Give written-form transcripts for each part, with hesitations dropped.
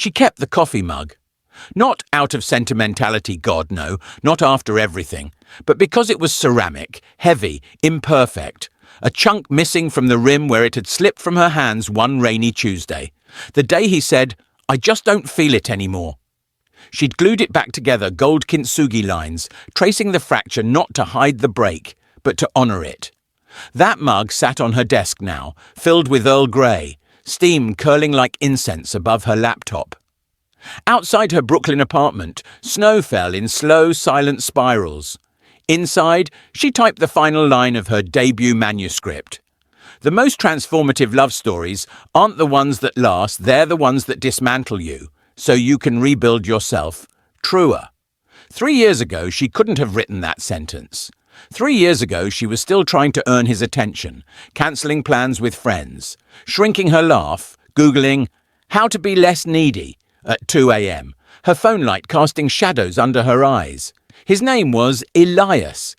She kept the coffee mug. Not out of sentimentality, God no, not after everything, but because it was ceramic, heavy, imperfect, a chunk missing from the rim where it had slipped from her hands one rainy Tuesday, the day he said, "I just don't feel it anymore." She'd glued it back together, gold kintsugi lines, tracing the fracture not to hide the break, but to honour it. That mug sat on her desk now, filled with Earl Grey, steam curling like incense above her laptop. Outside her Brooklyn apartment, snow fell in slow, silent spirals. Inside, she typed the final line of her debut manuscript. The most transformative love stories aren't the ones that last, they're the ones that dismantle you, so you can rebuild yourself. Truer. 3 years ago, she couldn't have written that sentence. 3 years ago, she was still trying to earn his attention, cancelling plans with friends, shrinking her laugh, Googling, "how to be less needy," at 2 a.m., her phone light casting shadows under her eyes. His name was Elias.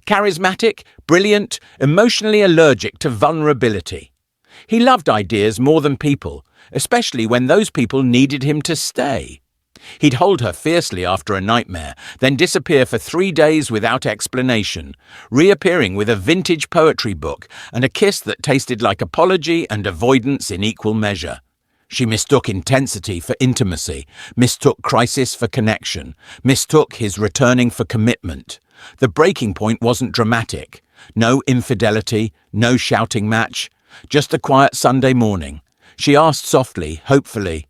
Charismatic, brilliant, emotionally allergic to vulnerability. He loved ideas more than people, especially when those people needed him to stay. He'd hold her fiercely after a nightmare, then disappear for 3 days without explanation, reappearing with a vintage poetry book and a kiss that tasted like apology and avoidance in equal measure. She mistook intensity for intimacy, mistook crisis for connection, mistook his returning for commitment. The breaking point wasn't dramatic. No infidelity, no shouting match, just a quiet Sunday morning. She asked softly, hopefully,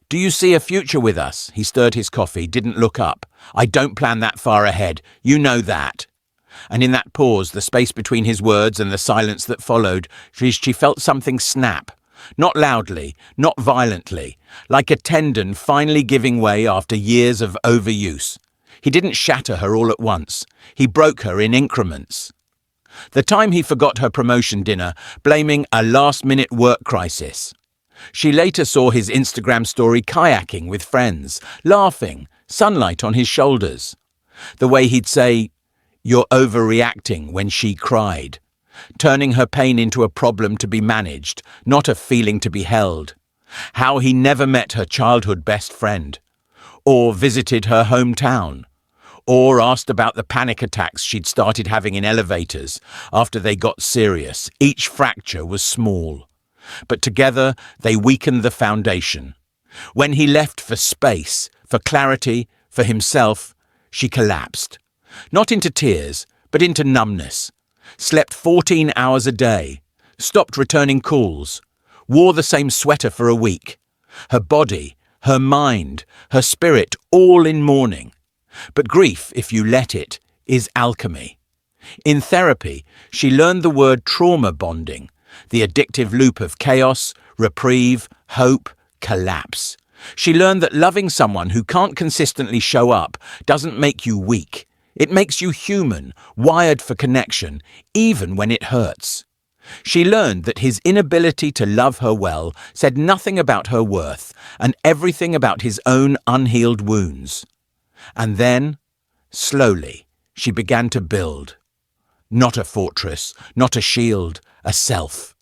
"Do you see a future with us?" He stirred his coffee, didn't look up. "I don't plan that far ahead. You know that." And in that pause, the space between his words and the silence that followed, she felt something snap. Not loudly, not violently, like a tendon finally giving way after years of overuse. He didn't shatter her all at once. He broke her in increments. The time he forgot her promotion dinner, blaming a last-minute work crisis. She later saw his Instagram story kayaking with friends, laughing, sunlight on his shoulders. The way he'd say, "You're overreacting," when she cried. Turning her pain into a problem to be managed, not a feeling to be held. How he never met her childhood best friend, or visited her hometown, or asked about the panic attacks she'd started having in elevators after they got serious. Each fracture was small, but together they weakened the foundation. When he left for space, for clarity, for himself, she collapsed. Not into tears, but into numbness. Slept 14 hours a day, stopped returning calls, wore the same sweater for a week. Her body, her mind, her spirit all in mourning. But grief, if you let it, is alchemy. In therapy, she learned the word trauma bonding, the addictive loop of chaos, reprieve, hope, collapse. She learned that loving someone who can't consistently show up doesn't make you weak. It makes you human, wired for connection, even when it hurts. She learned that his inability to love her well said nothing about her worth and everything about his own unhealed wounds. And then, slowly, she began to build. Not a fortress, not a shield, a self.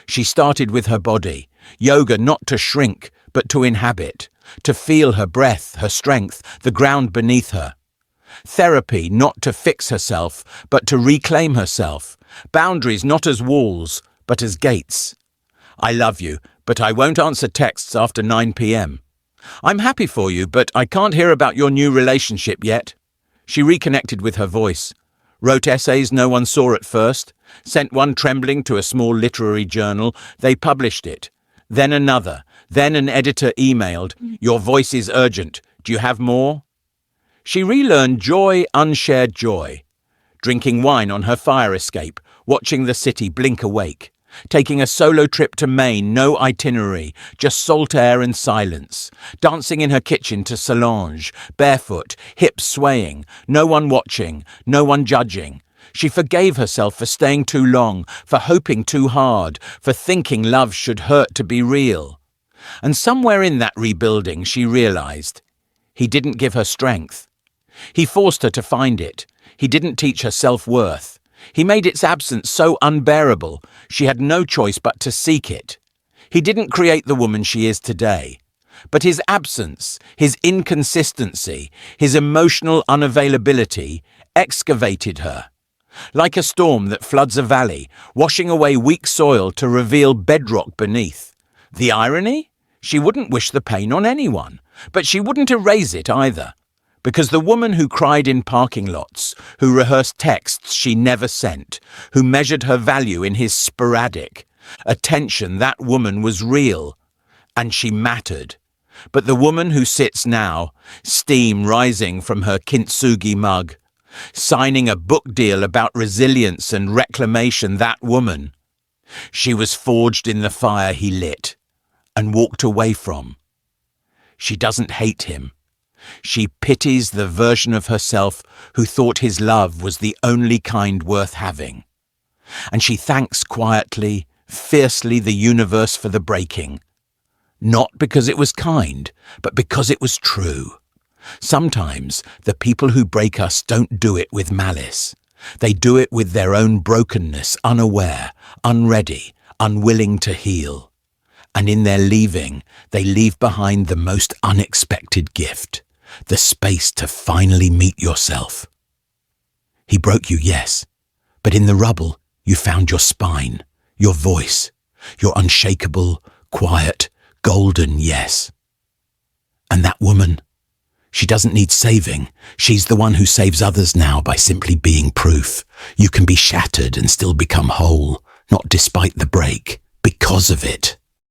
She started with her body, yoga not to shrink, but to inhabit, to feel her breath, her strength, the ground beneath her. Therapy not to fix herself, but to reclaim herself. Boundaries not as walls, but as gates. "I love you, but I won't answer texts after 9 p.m. "I'm happy for you, but I can't hear about your new relationship yet." She reconnected with her voice. Wrote essays no one saw at first. Sent one trembling to a small literary journal. They published it. Then another. Then an editor emailed, "Your voice is urgent. Do you have more?" She relearned joy, unshared joy. Drinking wine on her fire escape, watching the city blink awake. Taking a solo trip to Maine, no itinerary, just salt air and silence. Dancing in her kitchen to Solange, barefoot, hips swaying, no one watching, no one judging. She forgave herself for staying too long, for hoping too hard, for thinking love should hurt to be real. And somewhere in that rebuilding she realized, he didn't give her strength. He forced her to find it. He didn't teach her self-worth. He made its absence so unbearable, she had no choice but to seek it. He didn't create the woman she is today. But his absence, his inconsistency, his emotional unavailability excavated her. Like a storm that floods a valley, washing away weak soil to reveal bedrock beneath. The irony? She wouldn't wish the pain on anyone, but she wouldn't erase it either. Because the woman who cried in parking lots, who rehearsed texts she never sent, who measured her value in his sporadic attention, that woman was real, and she mattered. But the woman who sits now, steam rising from her kintsugi mug, signing a book deal about resilience and reclamation, that woman, she was forged in the fire he lit and walked away from. She doesn't hate him. She pities the version of herself who thought his love was the only kind worth having. And she thanks quietly, fiercely the universe for the breaking. Not because it was kind, but because it was true. Sometimes the people who break us don't do it with malice. They do it with their own brokenness, unaware, unready, unwilling to heal. And in their leaving, they leave behind the most unexpected gift, the space to finally meet yourself. He broke you, yes, but in the rubble, you found your spine, your voice, your unshakable, quiet, golden yes. And that woman, she doesn't need saving. She's the one who saves others now by simply being proof. You can be shattered and still become whole, not despite the break, because of it.